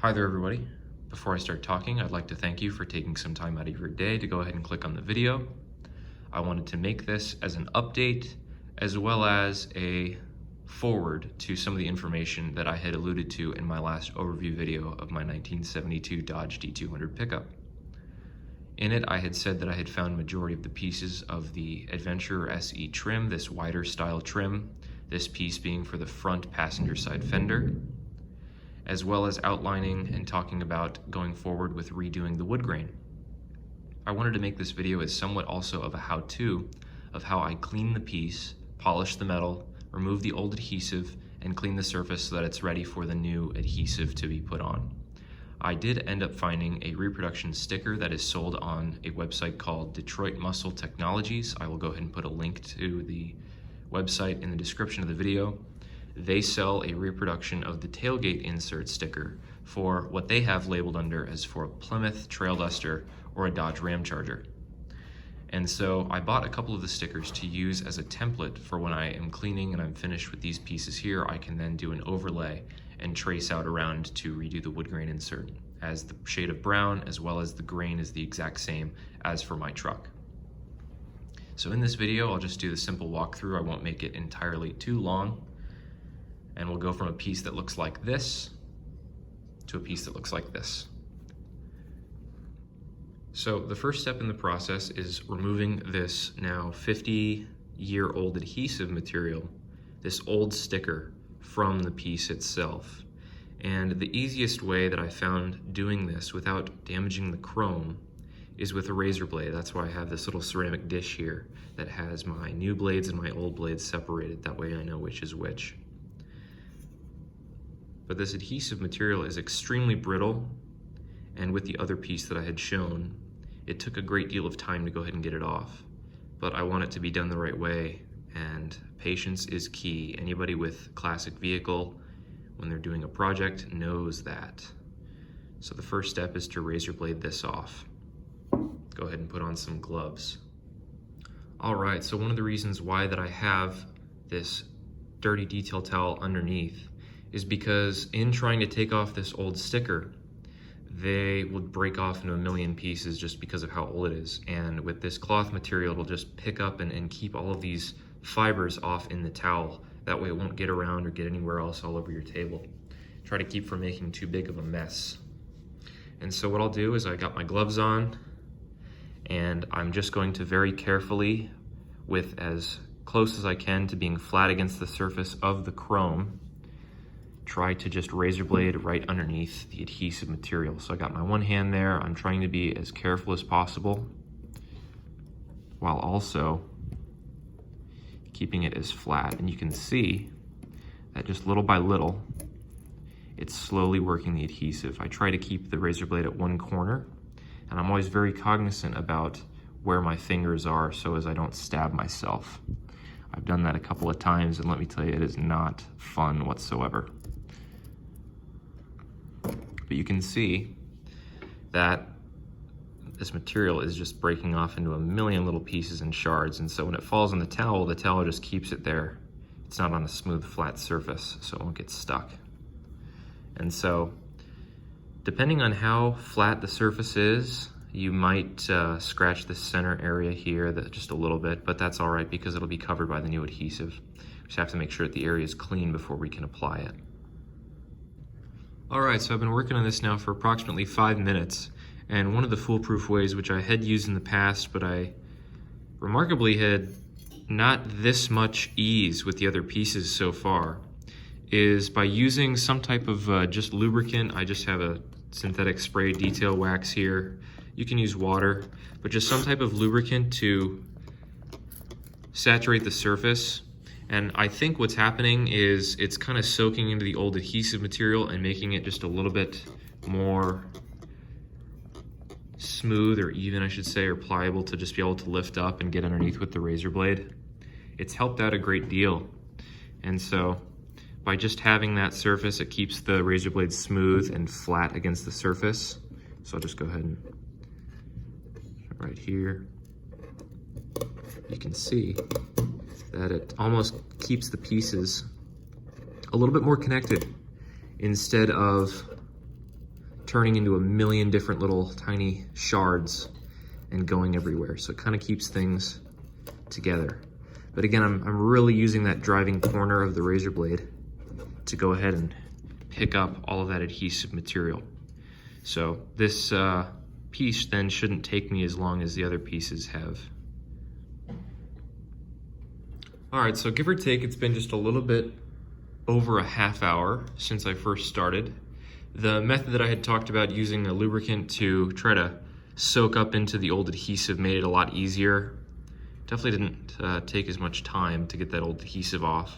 Hi there everybody. Before I start talking, I'd like to thank you for taking some time out of your day to go ahead and click on the video. I wanted to make this as an update as well as a forward to some of the information that I had alluded to in my last overview video of my 1972 Dodge D200 Pickup. In it, I had said that I had found majority of the pieces of the Adventurer SE trim, this wider style trim, this piece being for the front passenger side fender, as well as outlining and talking about going forward with redoing the wood grain. I wanted to make this video as somewhat also of a how-to of how I clean the piece, polish the metal, remove the old adhesive, and clean the surface so that it's ready for the new adhesive to be put on. I did end up finding a reproduction sticker that is sold on a website called Detroit Muscle Technologies. I will go ahead and put a link to the website in the description of the video. They sell a reproduction of the tailgate insert sticker for what they have labeled under as for a Plymouth Trail Duster or a Dodge Ramcharger. And so I bought a couple of the stickers to use as a template for when I am cleaning and I'm finished with these pieces here. I can then do an overlay and trace out around to redo the wood grain insert, as the shade of brown as well as the grain is the exact same as for my truck. So in this video, I'll just do the simple walkthrough. I won't make it entirely too long. And we'll go from a piece that looks like this to a piece that looks like this. So the first step in the process is removing this now 50-year-old adhesive material, this old sticker, from the piece itself. And the easiest way that I found doing this without damaging the chrome is with a razor blade. That's why I have this little ceramic dish here that has my new blades and my old blades separated. That way I know which is which. But this adhesive material is extremely brittle, and with the other piece that I had shown, it took a great deal of time to go ahead and get it off. But I want it to be done the right way, and patience is key. Anybody with classic vehicle, when they're doing a project, knows that. So the first step is to razor blade this off. Go ahead and put on some gloves. All right, so one of the reasons why that I have this dirty detail towel underneath is because in trying to take off this old sticker, they would break off into a million pieces just because of how old it is. And with this cloth material, it'll just pick up and keep all of these fibers off in the towel. That way it won't get around or get anywhere else all over your table. Try to keep from making too big of a mess. And so what I'll do is I got my gloves on, and I'm just going to very carefully, with as close as I can to being flat against the surface of the chrome, try to just razor blade right underneath the adhesive material. So I got my one hand there. I'm trying to be as careful as possible while also keeping it as flat. And you can see that just little by little, it's slowly working the adhesive. I try to keep the razor blade at one corner, and I'm always very cognizant about where my fingers are so as I don't stab myself. I've done that a couple of times, and let me tell you, it is not fun whatsoever. But you can see that this material is just breaking off into a million little pieces and shards, and so when it falls on the towel just keeps it there. It's not on a smooth, flat surface, so it won't get stuck. And so, depending on how flat the surface is, you might scratch the center area here just a little bit, but that's all right because it'll be covered by the new adhesive. Just have to make sure that the area is clean before we can apply it. All right, so I've been working on this now for approximately 5 minutes, and one of the foolproof ways, which I had used in the past, but I remarkably had not this much ease with the other pieces so far, is by using some type of just lubricant. I just have a synthetic spray detail wax here. You can use water, but just some type of lubricant to saturate the surface. And I think what's happening is it's kind of soaking into the old adhesive material and making it just a little bit more smooth, or even I should say, or pliable, to just be able to lift up and get underneath with the razor blade. It's helped out a great deal. And so by just having that surface, it keeps the razor blade smooth and flat against the surface. So I'll just go ahead and right here. You can see that it almost keeps the pieces a little bit more connected instead of turning into a million different little tiny shards and going everywhere. So it kind of keeps things together. But again, I'm really using that driving corner of the razor blade to go ahead and pick up all of that adhesive material. So this piece then shouldn't take me as long as the other pieces have. All right, so give or take, it's been just a little bit over a half hour since I first started. The method that I had talked about, using a lubricant to try to soak up into the old adhesive, made it a lot easier. Definitely didn't take as much time to get that old adhesive off.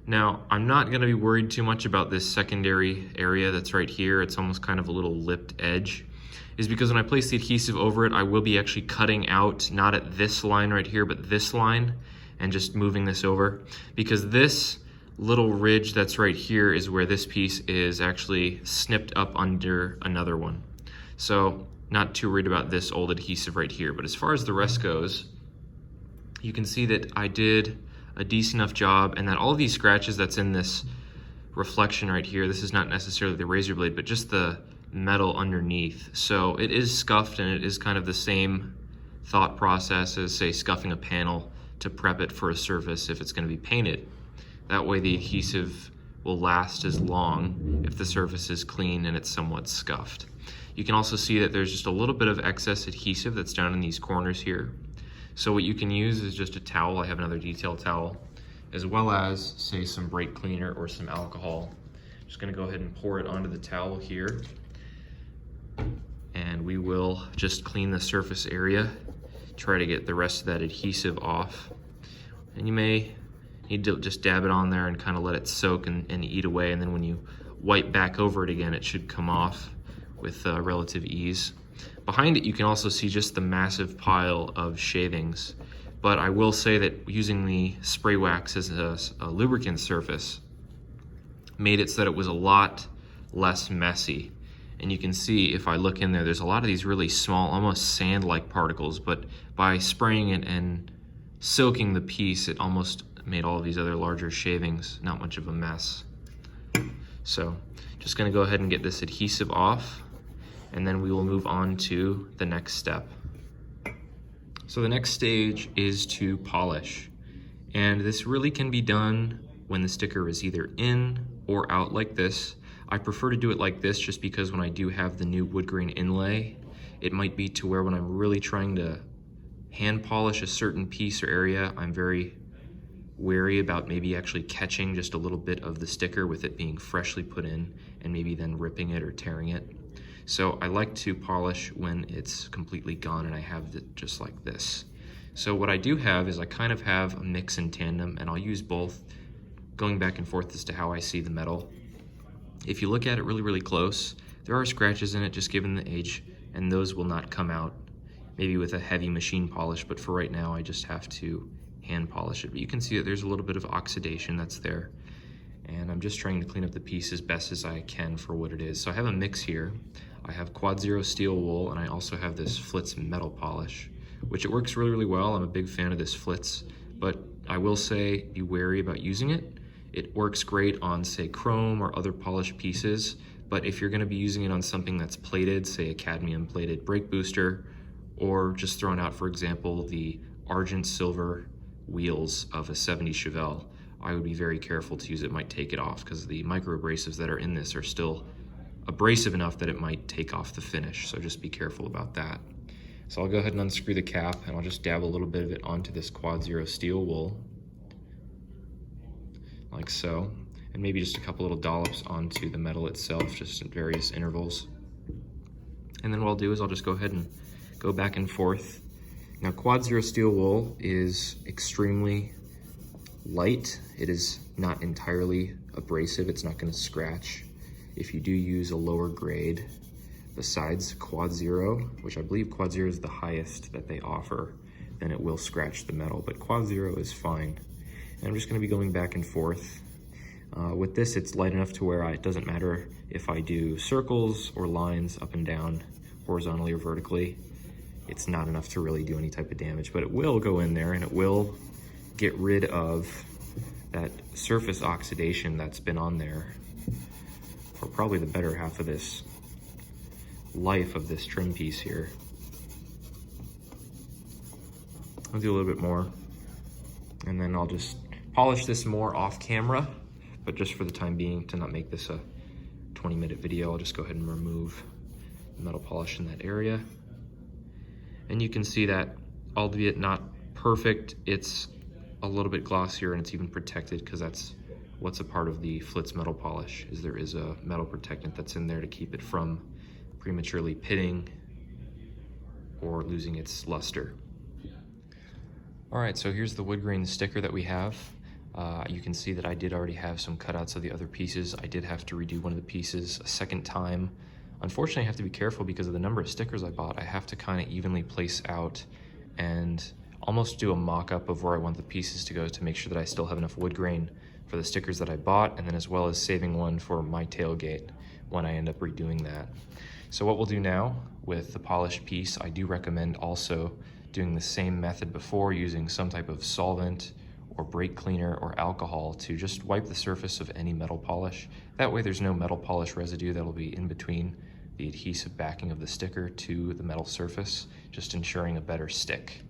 Now, I'm not gonna be worried too much about this secondary area that's right here. It's almost kind of a little lipped edge, is because when I place the adhesive over it, I will be actually cutting out, not at this line right here, but this line, and just moving this over, because this little ridge that's right here is where this piece is actually snipped up under another one. So not too worried about this old adhesive right here. But as far as the rest goes, you can see that I did a decent enough job, and that all of these scratches that's in this reflection right here, this is not necessarily the razor blade, but just the metal underneath. So it is scuffed, and it is kind of the same thought process as, say, scuffing a panel to prep it for a surface if it's going to be painted. That way the adhesive will last as long if the surface is clean and it's somewhat scuffed. You can also see that there's just a little bit of excess adhesive that's down in these corners here. So what you can use is just a towel. I have another detail towel, as well as, say, some brake cleaner or some alcohol. Just gonna go ahead and pour it onto the towel here, and we will just clean the surface area, try to get the rest of that adhesive off. And you may need to just dab it on there and kind of let it soak and eat away, and then when you wipe back over it again, it should come off with relative ease. Behind it, you can also see just the massive pile of shavings, but I will say that using the spray wax as a lubricant surface made it so that it was a lot less messy. And you can see, if I look in there, there's a lot of these really small, almost sand-like particles, but by spraying it and soaking the piece, it almost made all of these other larger shavings not much of a mess. So just gonna go ahead and get this adhesive off, and then we will move on to the next step. So the next stage is to polish. And this really can be done when the sticker is either in or out like this. I prefer to do it like this just because when I do have the new Woodgrain inlay, it might be to where when I'm really trying to hand polish a certain piece or area, I'm very wary about maybe actually catching just a little bit of the sticker with it being freshly put in, and maybe then ripping it or tearing it. So I like to polish when it's completely gone and I have it just like this. So what I do have is I kind of have a mix in tandem, and I'll use both, going back and forth as to how I see the metal. If you look at it really, really close, there are scratches in it just given the age, and those will not come out maybe with a heavy machine polish, but for right now I just have to hand polish it. But you can see that there's a little bit of oxidation that's there, and I'm just trying to clean up the piece as best as I can for what it is. So I have a mix here. I have Quad Zero steel wool, and I also have this Flitz metal polish, which it works really, really well. I'm a big fan of this Flitz, but I will say be wary about using it. It works great on, say, chrome or other polished pieces, but if you're gonna be using it on something that's plated, say a cadmium plated brake booster, or just throwing out, for example, the argent silver wheels of a 70 Chevelle, I would be very careful to use it. It might take it off, because the micro abrasives that are in this are still abrasive enough that it might take off the finish, so just be careful about that. So I'll go ahead and unscrew the cap, and I'll just dab a little bit of it onto this Quad Zero steel wool, like so, and maybe just a couple little dollops onto the metal itself, just at various intervals. And then what I'll do is I'll just go ahead and go back and forth. Now, Quad Zero steel wool is extremely light. It is not entirely abrasive. It's not going to scratch. If you do use a lower grade besides Quad Zero, which I believe Quad Zero is the highest that they offer, then it will scratch the metal, but Quad Zero is fine. And I'm just going to be going back and forth. With this, it's light enough to where it doesn't matter if I do circles or lines up and down, horizontally or vertically. It's not enough to really do any type of damage, but it will go in there and it will get rid of that surface oxidation that's been on there for probably the better half of this life of this trim piece here. I'll do a little bit more, and then I'll just polish this more off camera, but just for the time being, to not make this a 20-minute video, I'll just go ahead and remove the metal polish in that area. And you can see that, albeit not perfect, it's a little bit glossier, and it's even protected, because that's what's a part of the Flitz metal polish, is there is a metal protectant that's in there to keep it from prematurely pitting or losing its luster. All right, so here's the wood grain sticker that we have. You can see that I did already have some cutouts of the other pieces. I did have to redo one of the pieces a second time. Unfortunately, I have to be careful because of the number of stickers I bought. I have to kind of evenly place out and almost do a mock-up of where I want the pieces to go to make sure that I still have enough wood grain for the stickers that I bought, and then as well as saving one for my tailgate when I end up redoing that. So what we'll do now with the polished piece, I do recommend also doing the same method before, using some type of solvent or brake cleaner or alcohol to just wipe the surface of any metal polish. That way there's no metal polish residue that'll be in between the adhesive backing of the sticker to the metal surface, just ensuring a better stick.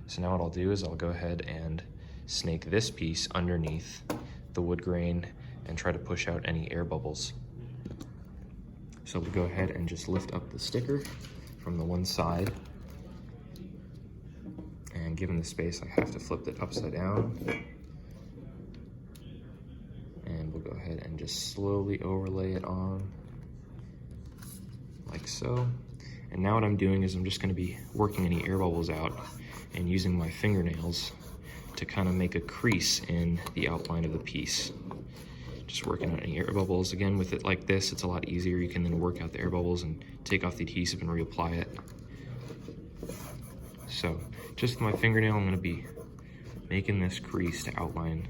So now what I'll do is I'll go ahead and snake this piece underneath the wood grain and try to push out any air bubbles. So we'll go ahead and just lift up the sticker from the one side, and given the space, I have to flip it upside down. And we'll go ahead and just slowly overlay it on, like so. And now what I'm doing is I'm just gonna be working any air bubbles out and using my fingernails to kind of make a crease in the outline of the piece. Just working out any air bubbles. Again, with it like this, it's a lot easier. You can then work out the air bubbles and take off the adhesive and reapply it. So just with my fingernail, I'm gonna be making this crease to outline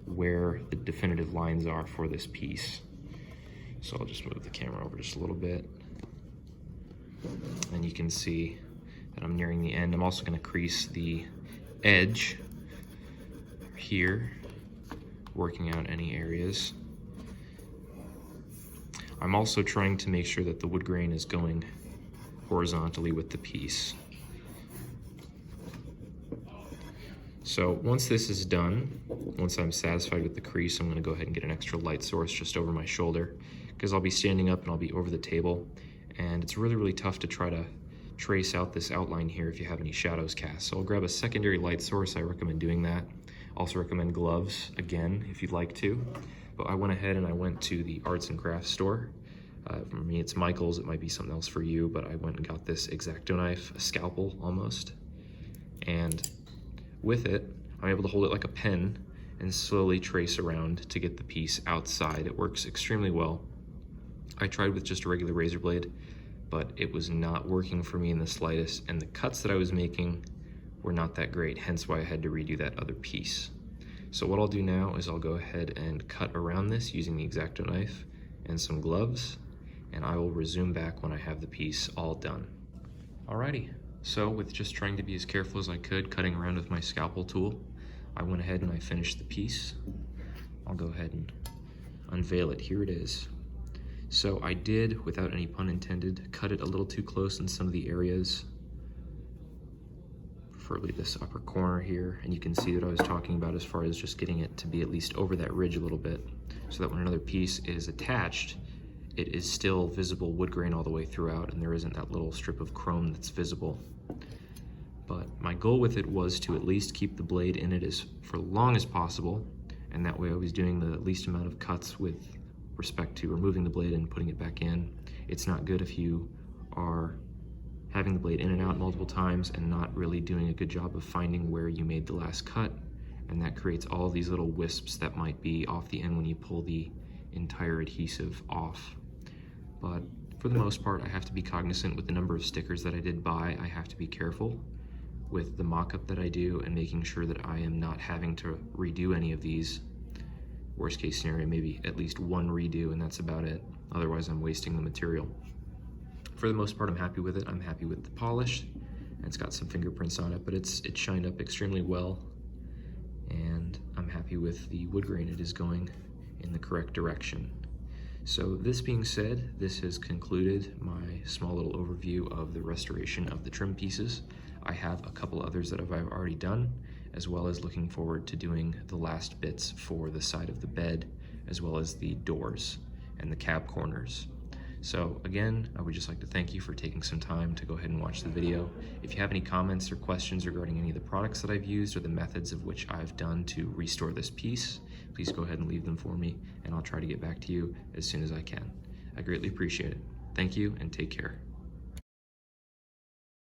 where the definitive lines are for this piece. So I'll just move the camera over just a little bit. And you can see that I'm nearing the end. I'm also gonna crease the edge here, working out any areas. I'm also trying to make sure that the wood grain is going horizontally with the piece. So once this is done, once I'm satisfied with the crease, I'm gonna go ahead and get an extra light source just over my shoulder, because I'll be standing up and I'll be over the table, and it's really, really tough to try to trace out this outline here if you have any shadows cast. So I'll grab a secondary light source. I recommend doing that. Also recommend gloves, again, if you'd like to. But I went ahead and I went to the arts and crafts store. For me, it's Michael's. It might be something else for you, but I went and got this X-Acto knife, a scalpel almost. And with it, I'm able to hold it like a pen and slowly trace around to get the piece outside. It works extremely well. I tried with just a regular razor blade, but it was not working for me in the slightest, and the cuts that I was making were not that great, hence why I had to redo that other piece. So what I'll do now is I'll go ahead and cut around this using the X-Acto knife and some gloves, and I will resume back when I have the piece all done. Alrighty, so with just trying to be as careful as I could, cutting around with my scalpel tool, I went ahead and I finished the piece. I'll go ahead and unveil it. Here it is. So I did, without any pun intended, cut it a little too close in some of the areas, preferably this upper corner here, and you can see what I was talking about as far as just getting it to be at least over that ridge a little bit, so that when another piece is attached, it is still visible wood grain all the way throughout, and there isn't that little strip of chrome that's visible. But my goal with it was to at least keep the blade in it for long as possible, and that way I was doing the least amount of cuts with respect to removing the blade and putting it back in. It's not good if you are having the blade in and out multiple times and not really doing a good job of finding where you made the last cut, and that creates all these little wisps that might be off the end when you pull the entire adhesive off. But for the most part, I have to be cognizant with the number of stickers that I did buy. I have to be careful with the mock-up that I do and making sure that I am not having to redo any of these. Worst case scenario, maybe at least one redo, and that's about it. Otherwise, I'm wasting the material. For the most part, I'm happy with it. I'm happy with the polish. It's got some fingerprints on it, but it's shined up extremely well. And I'm happy with the wood grain. It is going in the correct direction. So this being said, this has concluded my small little overview of the restoration of the trim pieces. I have a couple others that I've already done, as well as looking forward to doing the last bits for the side of the bed, as well as the doors and the cab corners. So again, I would just like to thank you for taking some time to go ahead and watch the video. If you have any comments or questions regarding any of the products that I've used or the methods of which I've done to restore this piece, please go ahead and leave them for me, and I'll try to get back to you as soon as I can. I greatly appreciate it. Thank you and take care.